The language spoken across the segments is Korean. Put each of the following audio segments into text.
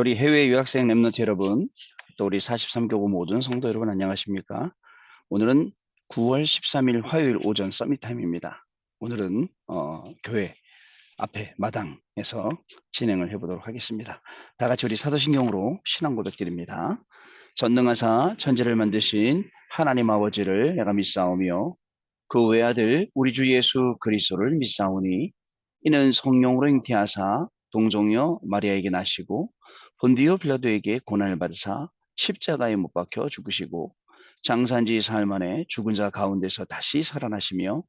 우리 해외 유학생 랩런트 여러분, 또 우리 43교구 모든 성도 여러분 안녕하십니까? 오늘은 9월 13일 화요일 오전 서밋 타임입니다. 오늘은 교회 앞에 마당에서 진행을 해보도록 하겠습니다. 다 같이 우리 사도신경으로 신앙 고백드립니다. 전능하사 천지를 만드신 하나님 아버지를 내가 믿사오며 그 외아들 우리 주 예수 그리스도를 믿사오니 이는 성령으로 잉태하사 동정녀 마리아에게 나시고 본디오 빌라도에게 고난을 받으사 십자가에 못 박혀 죽으시고 장사한지 사흘 만에 죽은 자 가운데서 다시 살아나시며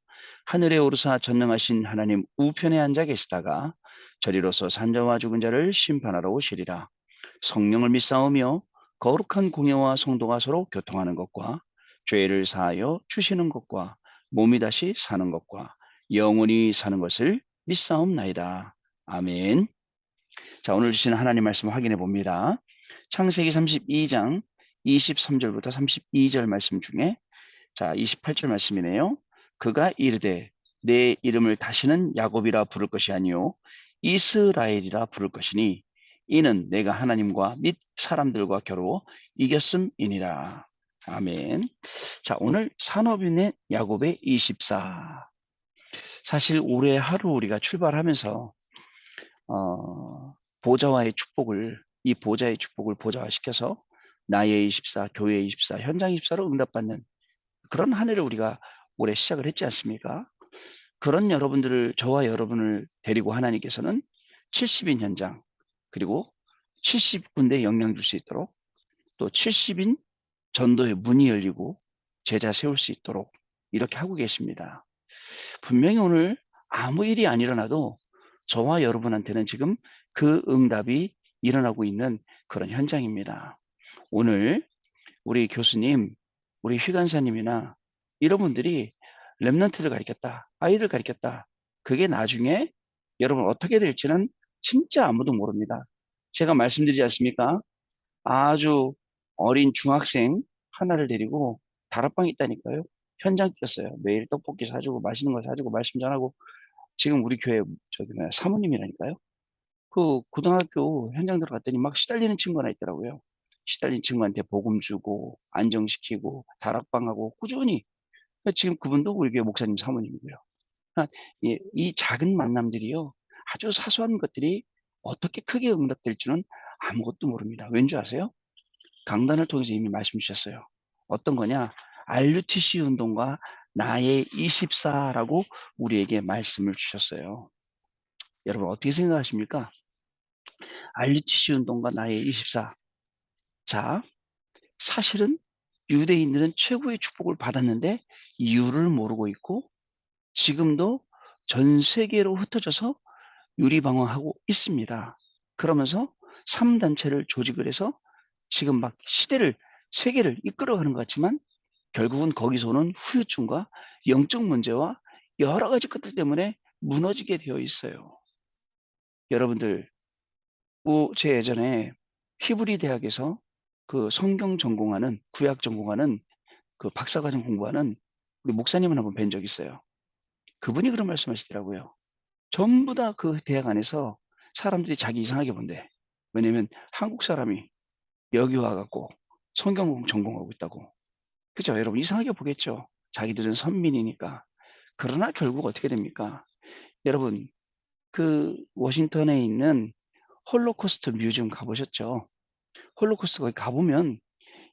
하늘에 오르사 전능하신 하나님 우편에 앉아 계시다가 저리로서 산자와 죽은 자를 심판하러 오시리라. 성령을 믿사오며 거룩한 공예와 성도가 서로 교통하는 것과 죄를 사하여 주시는 것과 몸이 다시 사는 것과 영원히 사는 것을 믿사옵나이다. 아멘. 자, 오늘 주신 하나님 말씀 확인해 봅니다. 창세기 32장 23절부터 32절 말씀 중에 28절 말씀이네요. 그가 이르되 내 이름을 다시는 야곱이라 부를 것이 아니요 이스라엘이라 부를 것이니 이는 내가 하나님과 및 사람들과 겨루어 이겼음이니라. 아멘. 자, 오늘 산업인의 야곱의 24. 사실 올해 하루 우리가 출발하면서 보좌와의 축복을, 이 보좌의 축복을 보좌화시켜서 나의 24, 교회의 24, 현장 24로 응답받는 그런 한 해를 우리가 올해 시작을 했지 않습니까? 그런 여러분들을, 저와 여러분을 데리고 하나님께서는 70인 현장, 그리고 70군데 영향 줄 수 있도록, 또 70인 전도의 문이 열리고 제자 세울 수 있도록 이렇게 하고 계십니다. 분명히 오늘 아무 일이 안 일어나도 저와 여러분한테는 지금 그 응답이 일어나고 있는 그런 현장입니다. 오늘 우리 교수님, 우리 휘간사님이나 이런 분들이 랩런트를 가르쳤다, 아이들 가르쳤다. 그게 나중에 여러분 어떻게 될지는 진짜 아무도 모릅니다. 제가 말씀드리지 않습니까? 아주 어린 중학생 하나를 데리고 다락방에 있다니까요. 현장 뛰었어요. 매일 떡볶이 사주고 맛있는 거 사주고 말씀 전하고 지금 우리 교회 저기 뭐야 사모님이라니까요. 그 고등학교 현장 들어갔더니 막 시달리는 친구 하나 있더라고요. 시달린 친구한테 복음 주고 안정시키고 다락방하고 꾸준히 지금 그분도 우리 교회 목사님 사모님이고요. 그러니까 이 작은 만남들이요. 아주 사소한 것들이 어떻게 크게 응답될지는 아무것도 모릅니다. 왠지 아세요? 강단을 통해서 이미 말씀 주셨어요. 어떤 거냐? RUTC 운동과 나의 24라고 우리에게 말씀을 주셨어요. 여러분 어떻게 생각하십니까? RUTC 운동과 나의 24. 자, 사실은 유대인들은 최고의 축복을 받았는데 이유를 모르고 있고 지금도 전 세계로 흩어져서 유리방황하고 있습니다. 그러면서 3단체를 조직을 해서 지금 막 시대를, 세계를 이끌어가는 것 같지만 결국은 거기서 오는 후유증과 영적 문제와 여러 가지 것들 때문에 무너지게 되어 있어요. 여러분들, 제 예전에 히브리 대학에서 그 성경 전공하는, 구약 전공하는 그 박사과정 공부하는 우리 목사님을 한번 뵌 적이 있어요. 그분이 그런 말씀하시더라고요. 전부 다 그 대학 안에서 사람들이 자기 이상하게 본대. 왜냐면 한국 사람이 여기 와 갖고 성경 전공하고 있다고. 그죠? 여러분 이상하게 보겠죠? 자기들은 선민이니까. 그러나 결국 어떻게 됩니까? 여러분 그 워싱턴에 있는 홀로코스트 뮤지엄 가 보셨죠? 홀로코스트 거기 가 보면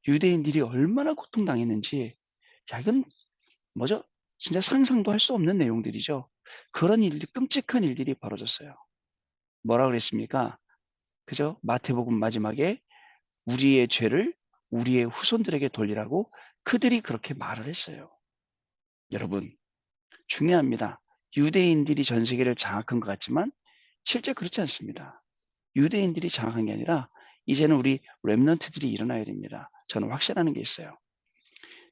유대인들이 얼마나 고통당했는지 야 이건 뭐죠? 진짜 상상도 할 수 없는 내용들이죠. 그런 일들이 끔찍한 일들이 벌어졌어요. 뭐라 그랬습니까? 그죠? 마태복음 마지막에 우리의 죄를 우리의 후손들에게 돌리라고 그들이 그렇게 말을 했어요. 여러분 중요합니다. 유대인들이 전 세계를 장악한 것 같지만 실제 그렇지 않습니다. 유대인들이 장악한 게 아니라 이제는 우리 렘넌트들이 일어나야 됩니다. 저는 확신하는 게 있어요.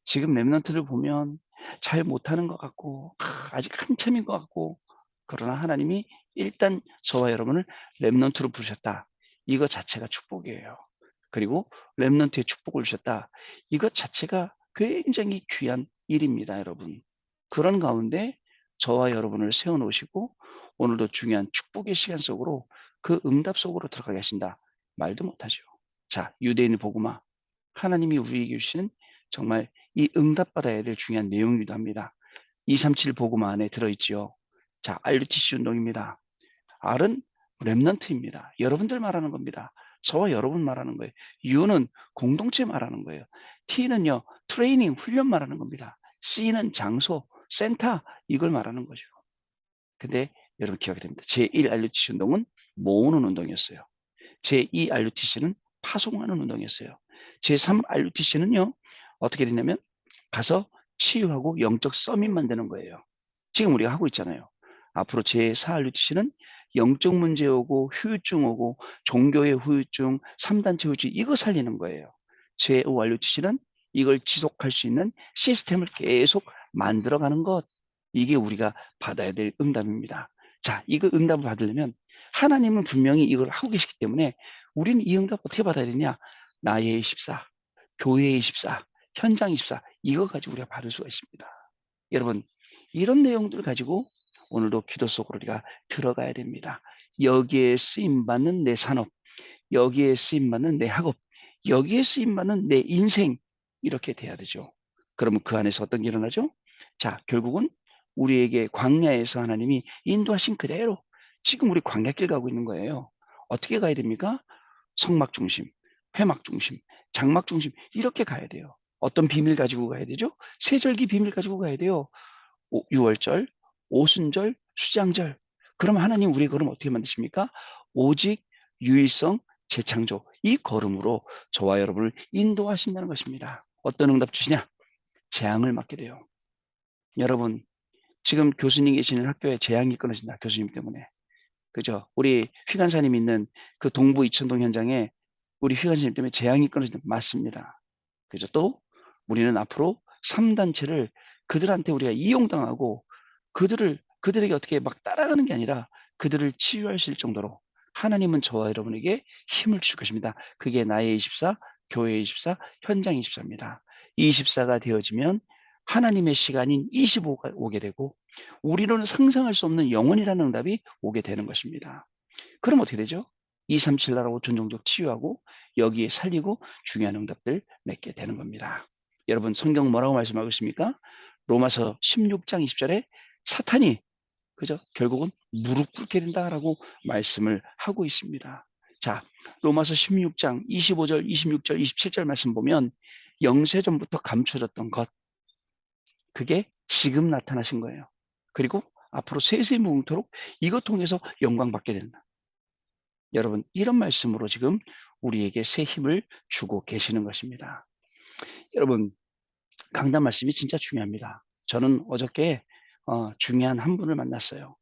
지금 렘넌트를 보면 잘 못하는 것 같고 아직 한참인 것 같고 그러나 하나님이 일단 저와 여러분을 렘넌트로 부르셨다. 이것 자체가 축복이에요. 그리고 렘넌트의 축복을 주셨다. 이것 자체가 굉장히 귀한 일입니다, 여러분. 그런 가운데 저와 여러분을 세워놓으시고 오늘도 중요한 축복의 시간 속으로 그 응답 속으로 들어가게 하신다. 말도 못하죠. 자, 유대인의 복음화. 하나님이 우리에게 주시는 정말 이 응답받아야 될 중요한 내용이기도 합니다. 237 복음화 안에 들어있지요. 자, RUTC 운동입니다. R은 렘넌트입니다. 여러분들 말하는 겁니다. 저와 여러분 말하는 거예요. U는 공동체 말하는 거예요. T는요, 트레이닝, 훈련 말하는 겁니다. C는 장소, 센터, 이걸 말하는 거죠. 근데 여러분 기억해야 됩니다. 제1 RUTC 운동은 모으는 운동이었어요. 제2 RUTC는 파송하는 운동이었어요. 제3 RUTC는요, 어떻게 되냐면 가서 치유하고 영적 서밋 만드는 거예요. 지금 우리가 하고 있잖아요. 앞으로 제4 RUTC는 영적 문제 오고 후유증 오고 종교의 후유증, 3단체 후유증 이거 살리는 거예요. 제5 RUTC는 이걸 지속할 수 있는 시스템을 계속 만들어가는 것. 이게 우리가 받아야 될 응답입니다. 자, 이거 응답을 받으려면 하나님은 분명히 이걸 하고 계시기 때문에 우리는 이 응답 어떻게 받아야 되냐? 나의 24, 교회의 24, 현장 24 이거 가지고 우리가 받을 수가 있습니다. 여러분 이런 내용들을 가지고 오늘도 기도 속으로 우리가 들어가야 됩니다. 여기에 쓰임받는 내 산업, 여기에 쓰임받는 내 학업, 여기에 쓰임받는 내 인생 이렇게 돼야 되죠. 그러면 그 안에서 어떤 게 일어나죠? 자, 결국은 우리에게 광야에서 하나님이 인도하신 그대로 지금 우리 광야길 가고 있는 거예요. 어떻게 가야 됩니까? 성막 중심, 회막 중심, 장막 중심 이렇게 가야 돼요. 어떤 비밀 가지고 가야 되죠? 세절기 비밀 가지고 가야 돼요. 유월절, 오순절, 수장절. 그럼 하나님 우리 걸음 어떻게 만드십니까? 오직 유일성 재창조 이 걸음으로 저와 여러분을 인도하신다는 것입니다. 어떤 응답 주시냐? 재앙을 맞게 돼요. 여러분 지금 교수님 계시는 학교에 재앙이 끊어진다. 교수님 때문에. 그죠? 우리 휘간사님 있는 그 동부 이천동 현장에 우리 휘간사님 때문에 재앙이 끊어진다. 맞습니다. 그죠? 또 우리는 앞으로 3단체를 그들한테 우리가 이용당하고 그들에게 어떻게 막 따라가는 게 아니라 그들을 치유하실 정도로 하나님은 저와 여러분에게 힘을 주실 것입니다. 그게 나의 24, 교회의 24, 현장 24입니다. 24가 되어지면 하나님의 시간인 25가 오게 되고 우리로는 상상할 수 없는 영원이라는 응답이 오게 되는 것입니다. 그럼 어떻게 되죠? 237 나라 5천 종족 치유하고 여기에 살리고 중요한 응답들 맺게 되는 겁니다. 여러분 성경 뭐라고 말씀하고 있습니까? 로마서 16장 20절에 사탄이 그죠? 결국은 무릎 꿇게 된다라고 말씀을 하고 있습니다. 자, 로마서 16장 25절, 26절, 27절 말씀 보면 영세전부터 감춰졌던 것 그게 지금 나타나신 거예요. 그리고 앞으로 세세무궁토록 이것 통해서 영광 받게 된다. 여러분 이런 말씀으로 지금 우리에게 새 힘을 주고 계시는 것입니다. 여러분 강단 말씀이 진짜 중요합니다. 저는 어저께 중요한 한 분을 만났어요.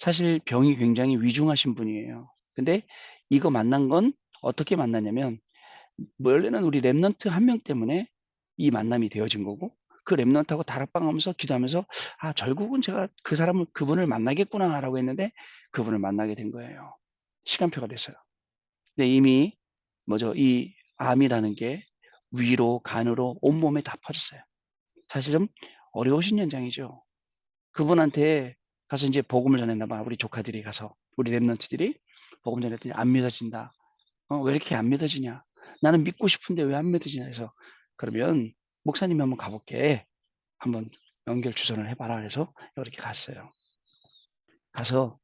사실 병이 굉장히 위중하신 분이에요. 근데 이거 만난 건 어떻게 만났냐면 원래는 우리 랩넌트 한 명 때문에 이 만남이 되어진 거고 그 랩넌트하고 다락방하면서 기도하면서 '아 결국은 제가 그분을 만나겠구나.'라고 했는데 그분을 만나게 된 거예요. 시간표가 됐어요. 근데 이미 뭐죠? 이 암이라는 게 위로, 간으로 온몸에 다 퍼졌어요. 사실 좀 어려우신 현장이죠. 그분한테 가서 인제 복음을 전했나 봐. 우리 조카들이 가서 우리 랩런트들이 복음 전했더니 "안 믿어진다." "왜 이렇게 안 믿어지냐? 나는 믿고 싶은데 왜 안 믿어지냐." 해서 "그러면 목사님이 한번 가 볼게. 한번 연결 주선을 해 봐라." 그래서 이렇게 갔어요. 가서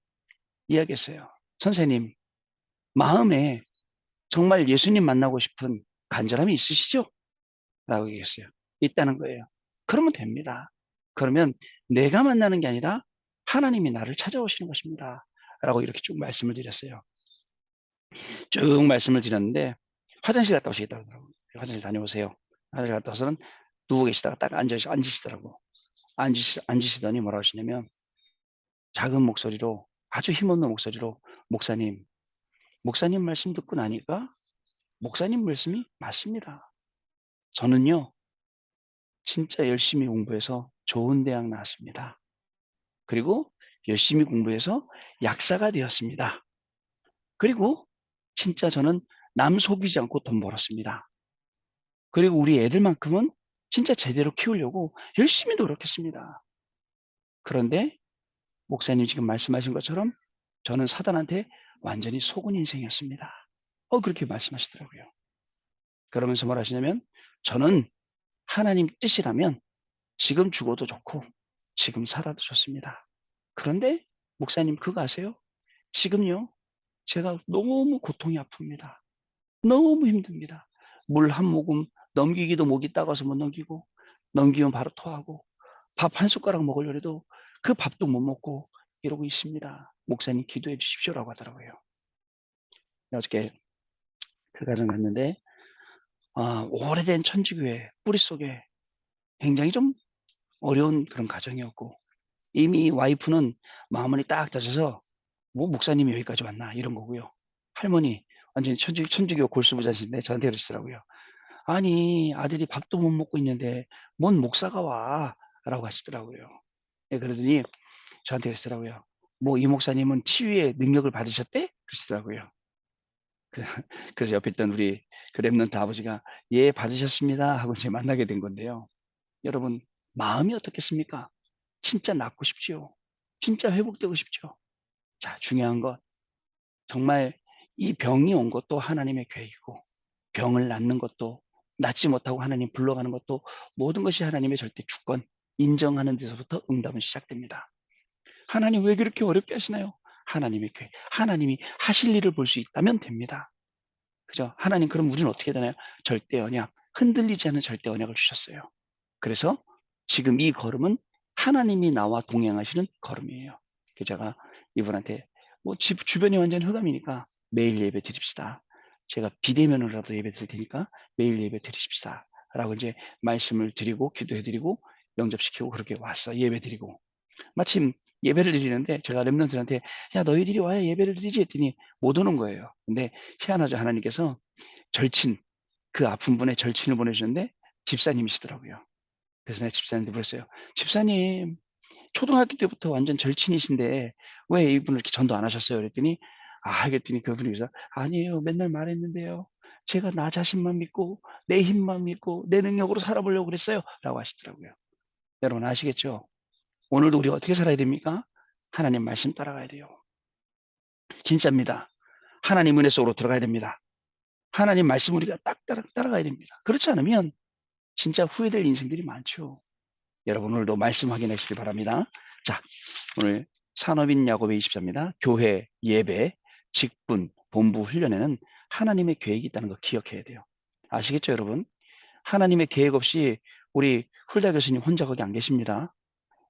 이야기했어요. "선생님 마음에 정말 예수님 만나고 싶은 간절함이 있으시죠?" 라고 얘기했어요. 있다는 거예요. 그러면 됩니다. 그러면 내가 만나는 게 아니라 하나님이 나를 찾아오시는 것입니다. 라고 이렇게 쭉 말씀을 드렸어요. 쭉 말씀을 드렸는데 화장실 갔다 오시겠다고 그러더라고요. 화장실 다녀오세요. 화장실 갔다 와서는 누워 계시다가 딱 앉으시더라고. 앉으시더니 뭐라고 하시냐면 작은 목소리로 아주 힘없는 목소리로 목사님, 목사님 말씀 듣고 나니까 목사님 말씀이 맞습니다. 저는요, 진짜 열심히 공부해서 좋은 대학 나왔습니다. 그리고 열심히 공부해서 약사가 되었습니다. 그리고 진짜 저는 남 속이지 않고 돈 벌었습니다. 그리고 우리 애들만큼은 진짜 제대로 키우려고 열심히 노력했습니다. 그런데 목사님 지금 말씀하신 것처럼 저는 사단한테 완전히 속은 인생이었습니다. 그렇게 말씀하시더라고요. 그러면서 뭐라 하시냐면 "저는 하나님 뜻이라면 지금 죽어도 좋고 지금 살아도 좋습니다. 그런데 목사님 그거 아세요? 지금요 제가 너무 고통이 아픕니다. 너무 힘듭니다. 물 한 모금 넘기기도 목이 따가워서 못 넘기고 넘기면 바로 토하고 밥 한 숟가락 먹으려 해도 그 밥도 못 먹고 이러고 있습니다. 목사님 기도해 주십시오."라고 하더라고요. 어저께 그 가정 갔는데 오래된 천주교의 뿌리 속에 굉장히 좀 어려운 그런 가정이었고 이미 와이프는 마음이 딱 다져서 "뭐 목사님이 여기까지 왔나." 이런 거고요. 할머니 완전히 천주교 골수부자신데 저한테 그러시더라고요. "아니 아들이 밥도 못 먹고 있는데 뭔 목사가 와."라고 하시더라고요. 예 그러더니 저한테 그러시더라고요. "뭐 이 목사님은 치유의 능력을 받으셨대?" 그러시더라고요. 그 그래서 옆에 있던 우리 그 랩런트 아버지가 "예 받으셨습니다." 하고 이제 만나게 된 건데요. 여러분 마음이 어떻겠습니까? 진짜 낫고 싶지요. 진짜 회복되고 싶죠. 자 중요한 건 정말 이 병이 온 것도 하나님의 계획이고 병을 낫는 것도 낫지 못하고 하나님 불러가는 것도 모든 것이 하나님의 절대 주권 인정하는 데서부터 응답은 시작됩니다. 하나님 왜 그렇게 어렵게 하시나요? 하나님의 계획. 하나님이 하실 일을 볼 수 있다면 됩니다. 그죠? 하나님 그럼 우리는 어떻게 되나요? 절대 언약, 흔들리지 않는 절대 언약을 주셨어요. 그래서 지금 이 걸음은 하나님이 나와 동행하시는 걸음이에요. 그래서 제가 이분한테 뭐 집 주변이 완전 흑암이니까 "매일 예배 드립시다. 제가 비대면으로라도 예배 드릴 테니까 매일 예배 드리십시다."라고 이제 말씀을 드리고 기도해 드리고 영접시키고 그렇게 왔어요, 예배 드리고. 마침 예배를 드리는데 제가 랩런트들한테 "야 너희들이 와야 예배를 드리지." 했더니 못 오는 거예요. 근데 희한하죠. 하나님께서 절친, 그 아픈 분의 절친을 보내 주셨는데 집사님이시더라고요. 그래서 내가 집사님한테 물었어요. "집사님 초등학교 때부터 완전 절친이신데 왜 이분을 이렇게 전도 안 하셨어요?" 그랬더니 그랬더니 그분이 그래서 "아니에요. 맨날 말했는데요. 제가 나 자신만 믿고 내 힘만 믿고 내 능력으로 살아보려고 그랬어요."라고 하시더라고요. 여러분 아시겠죠? 오늘도 우리가 어떻게 살아야 됩니까? 하나님 말씀 따라가야 돼요. 진짜입니다. 하나님 은혜 속으로 들어가야 됩니다. 하나님 말씀 우리가 딱 따라가야 됩니다. 그렇지 않으면 진짜 후회될 인생들이 많죠. 여러분 오늘도 말씀 확인하시길 바랍니다. 자, 오늘 산업인 야곱의 24입니다. 교회, 예배, 직분, 본부 훈련에는 하나님의 계획이 있다는 거 기억해야 돼요. 아시겠죠, 여러분? 하나님의 계획 없이 우리 훌다 교수님 혼자 거기 안 계십니다.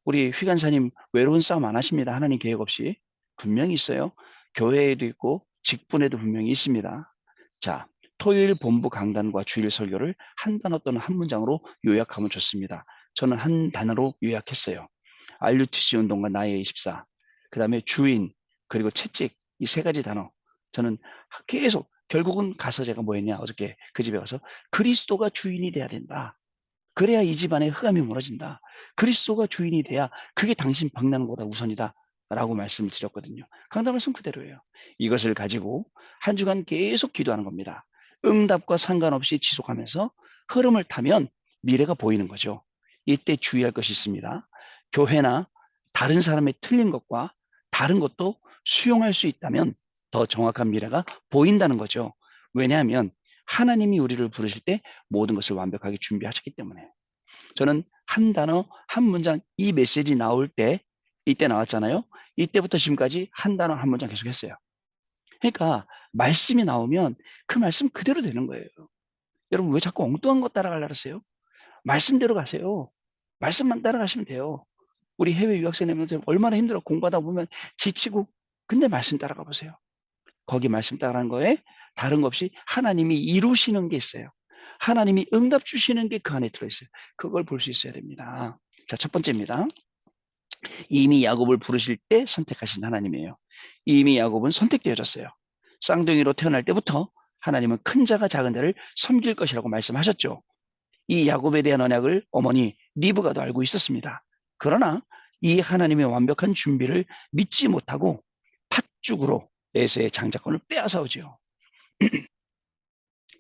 우리 휘간사님 외로운 싸움 안 하십니다. 하나님 계획 없이. 분명히 있어요. 교회에도 있고 직분에도 분명히 있습니다. 자, 토요일 본부 강단과 주일 설교를 한 단어 또는 한 문장으로 요약하면 좋습니다. 저는 한 단어로 요약했어요. RUTC 운동과 나의 24, 그다음에 주인, 그리고 채찍 이 세 가지 단어. 저는 계속 결국은 가서 제가 뭐 했냐 어저께 그 집에 가서 그리스도가 주인이 돼야 된다. 그래야 이 집안의 흑암이 무너진다. 그리스도가 주인이 돼야 그게 당신 방랑보다 우선이다. 라고 말씀을 드렸거든요. 강단 말씀 그대로예요. 이것을 가지고 한 주간 계속 기도하는 겁니다. 응답과 상관없이 지속하면서 흐름을 타면 미래가 보이는 거죠. 이때 주의할 것이 있습니다. 교회나 다른 사람의 틀린 것과 다른 것도 수용할 수 있다면 더 정확한 미래가 보인다는 거죠. 왜냐하면 하나님이 우리를 부르실 때 모든 것을 완벽하게 준비하셨기 때문에. 저는 한 단어, 한 문장 이 메시지 나올 때 이때 나왔잖아요. 이때부터 지금까지 한 단어, 한 문장 계속 했어요. 그러니까 말씀이 나오면 그 말씀 그대로 되는 거예요. 여러분 왜 자꾸 엉뚱한 거 따라가려고 그러세요? 말씀대로 가세요. 말씀만 따라가시면 돼요. 우리 해외 유학생님들 얼마나 힘들어 공부하다 보면 지치고 근데 말씀 따라가 보세요. 거기 말씀 따라가는 거에 다른 거 없이 하나님이 이루시는 게 있어요. 하나님이 응답 주시는 게 그 안에 들어있어요. 그걸 볼 수 있어야 됩니다. 자, 첫 번째입니다. 이미 야곱을 부르실 때 선택하신 하나님이에요. 이미 야곱은 선택되어졌어요. 쌍둥이로 태어날 때부터 하나님은 큰 자가 작은 자를 섬길 것이라고 말씀하셨죠. 이 야곱에 대한 언약을 어머니 리브가도 알고 있었습니다. 그러나 이 하나님의 완벽한 준비를 믿지 못하고 팥죽으로 에서의 장자권을 빼앗아오죠.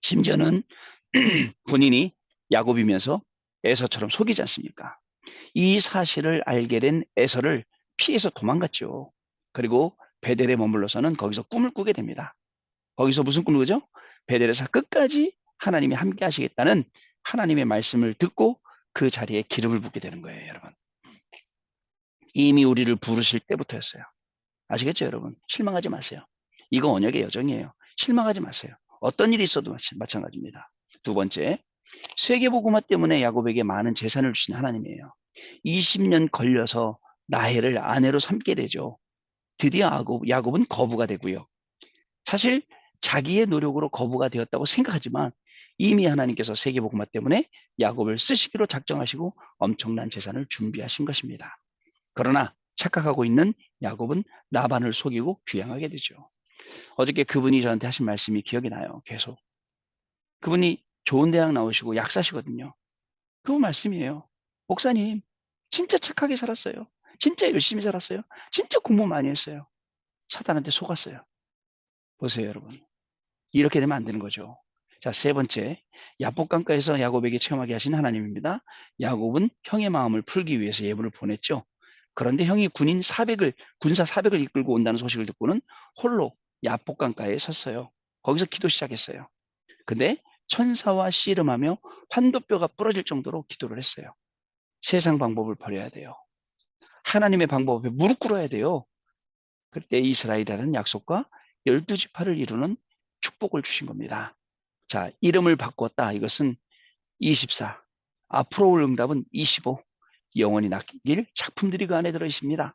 심지어는 본인이 야곱이면서 에서처럼 속이지 않습니까? 이 사실을 알게 된 에서를 피해서 도망갔죠. 그리고 베델에 머물러서는 거기서 꿈을 꾸게 됩니다. 거기서 무슨 꿈을 꾸죠? 베델에서 끝까지 하나님이 함께 하시겠다는 하나님의 말씀을 듣고 그 자리에 기름을 붓게 되는 거예요, 여러분. 이미 우리를 부르실 때부터였어요. 아시겠죠, 여러분? 실망하지 마세요. 이거 언약의 여정이에요. 실망하지 마세요. 어떤 일이 있어도 마찬가지입니다. 두 번째, 세계복음화 때문에 야곱에게 많은 재산을 주신 하나님이에요. 20년 걸려서 라헬을 아내로 삼게 되죠. 드디어 야곱은 거부가 되고요. 사실 자기의 노력으로 거부가 되었다고 생각하지만 이미 하나님께서 세계복음화 때문에 야곱을 쓰시기로 작정하시고 엄청난 재산을 준비하신 것입니다. 그러나 착각하고 있는 야곱은 라반을 속이고 귀양하게 되죠. 어저께 그분이 저한테 하신 말씀이 기억이 나요. 계속. 그분이 좋은 대학 나오시고 약사시거든요. 그 말씀이에요. 목사님, 진짜 착하게 살았어요. 진짜 열심히 살았어요. 진짜 공부 많이 했어요. 사단한테 속았어요. 보세요, 여러분. 이렇게 되면 안 되는 거죠. 자, 세 번째, 야복강가에서 야곱에게 체험하게 하신 하나님입니다. 야곱은 형의 마음을 풀기 위해서 예물을 보냈죠. 그런데 형이 군사 400을 이끌고 온다는 소식을 듣고는 홀로 야복강가에 섰어요. 거기서 기도 시작했어요. 근데 천사와 씨름하며 환도뼈가 부러질 정도로 기도를 했어요. 세상 방법을 버려야 돼요. 하나님의 방법에 무릎 꿇어야 돼요. 그때 이스라엘이라는 약속과 12지파를 이루는 축복을 주신 겁니다. 자, 이름을 바꿨다. 이것은 24. 앞으로 올 응답은 25. 영원히 낚일 작품들이 그 안에 들어 있습니다.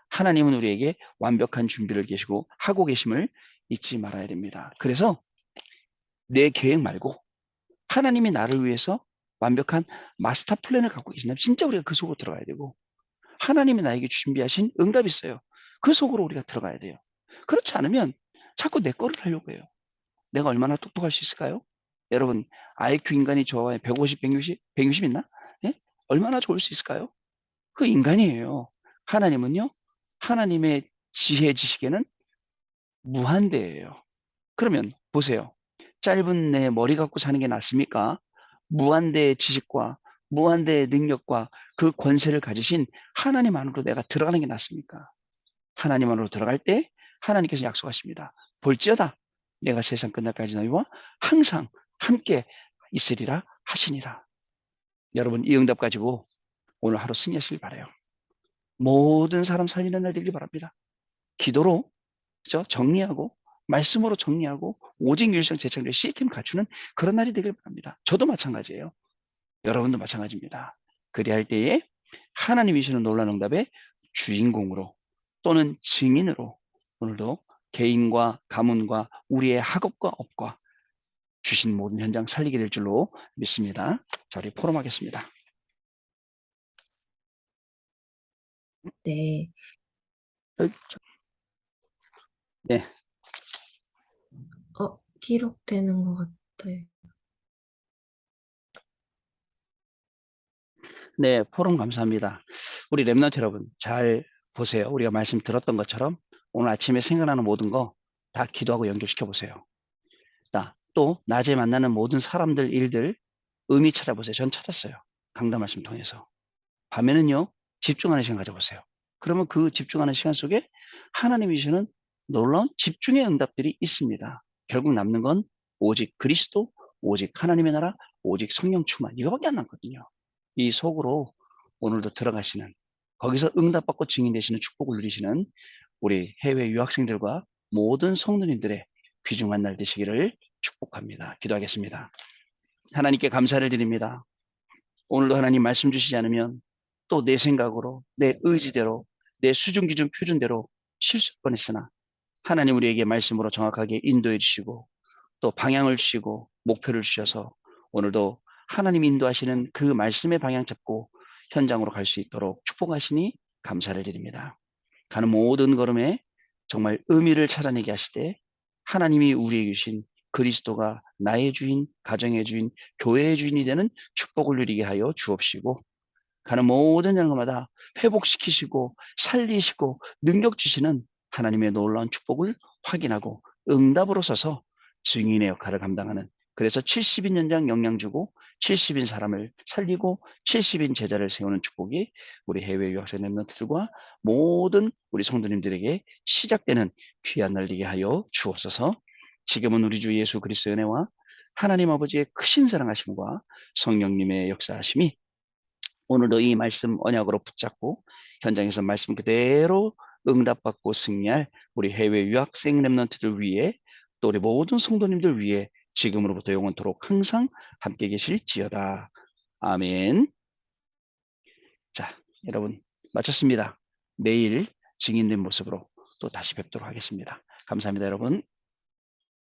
하나님은 우리에게 완벽한 준비를 하고 계심을 잊지 말아야 됩니다. 그래서 내 계획 말고 하나님이 나를 위해서 완벽한 마스터 플랜을 갖고 계신다면 진짜 우리가 그 속으로 들어가야 되고 하나님이 나에게 준비하신 응답이 있어요. 그 속으로 우리가 들어가야 돼요. 그렇지 않으면 자꾸 내 거를 하려고 해요. 내가 얼마나 똑똑할 수 있을까요? 여러분, IQ 인간이 저와 150, 160 있나? 예? 얼마나 좋을 수 있을까요? 그 인간이에요. 하나님은요, 하나님의 지혜 지식에는 무한대예요. 그러면 보세요. 짧은 내 머리 갖고 사는 게 낫습니까? 무한대의 지식과 무한대의 능력과 그 권세를 가지신 하나님 안으로 내가 들어가는 게 낫습니까? 하나님 안으로 들어갈 때 하나님께서 약속하십니다. 볼지어다 내가 세상 끝날까지 너희와 항상 함께 있으리라 하시니라. 여러분 이 응답 가지고 오늘 하루 승리하시길 바라요. 모든 사람 살리는 날 되길 바랍니다. 기도로 그죠? 정리하고 말씀으로 정리하고 오직 유일성 재창조의 시스템 갖추는 그런 날이 되길 바랍니다. 저도 마찬가지예요. 여러분도 마찬가지입니다. 그리할 때에 하나님이 주시는 놀라운 응답의 주인공으로 또는 증인으로 오늘도 개인과 가문과 우리의 학업과 업과 주신 모든 현장 살리게 될 줄로 믿습니다. 자, 우리 포럼하겠습니다. 네. 네. 기록되는 것 같아요. 네, 포럼 감사합니다. 우리 랩런트 여러분 잘 보세요. 우리가 말씀 들었던 것처럼 오늘 아침에 생각나는 모든 거 다 기도하고 연결시켜 보세요. 또 낮에 만나는 모든 사람들, 일들 의미 찾아보세요. 전 찾았어요. 강단 말씀 통해서. 밤에는요, 집중하는 시간 가져보세요. 그러면 그 집중하는 시간 속에 하나님이 주시는 놀라운 집중의 응답들이 있습니다. 결국 남는 건 오직 그리스도, 오직 하나님의 나라, 오직 성령 충만 이거밖에 안 남거든요. 이 속으로 오늘도 들어가시는 거기서 응답받고 증인되시는 축복을 누리시는 우리 해외 유학생들과 모든 성도님들의 귀중한 날 되시기를 축복합니다. 기도하겠습니다. 하나님께 감사를 드립니다. 오늘도 하나님 말씀 주시지 않으면 또 내 생각으로, 내 의지대로, 내 수준, 기준, 표준대로 실수할 뻔했으나 하나님 우리에게 말씀으로 정확하게 인도해 주시고 또 방향을 주시고 목표를 주셔서 오늘도 하나님 인도하시는 그 말씀의 방향 잡고 현장으로 갈 수 있도록 축복하시니 감사를 드립니다. 가는 모든 걸음에 정말 의미를 찾아내게 하시되 하나님이 우리에게 주신 그리스도가 나의 주인, 가정의 주인, 교회의 주인이 되는 축복을 누리게 하여 주옵시고 가는 모든 장마다 회복시키시고 살리시고 능력 주시는 하나님의 놀라운 축복을 확인하고 응답으로 서서 증인의 역할을 감당하는 그래서 70인 연장 영양 주고 70인 사람을 살리고 70인 제자를 세우는 축복이 우리 해외 유학생 랩런트들과 모든 우리 성도님들에게 시작되는 귀한 날 되게 하여 주옵소서. 지금은 우리 주 예수 그리스도의 은혜와 하나님 아버지의 크신 사랑하심과 성령님의 역사하심이 오늘도 이 말씀 언약으로 붙잡고 현장에서 말씀 그대로 응답받고 승리할 우리 해외 유학생 랩런트들 위해 또 우리 모든 성도님들 위해 지금으로부터 영원토록 항상 함께 계실지어다. 아멘. 자, 여러분 마쳤습니다. 내일 증인된 모습으로 또 다시 뵙도록 하겠습니다. 감사합니다, 여러분.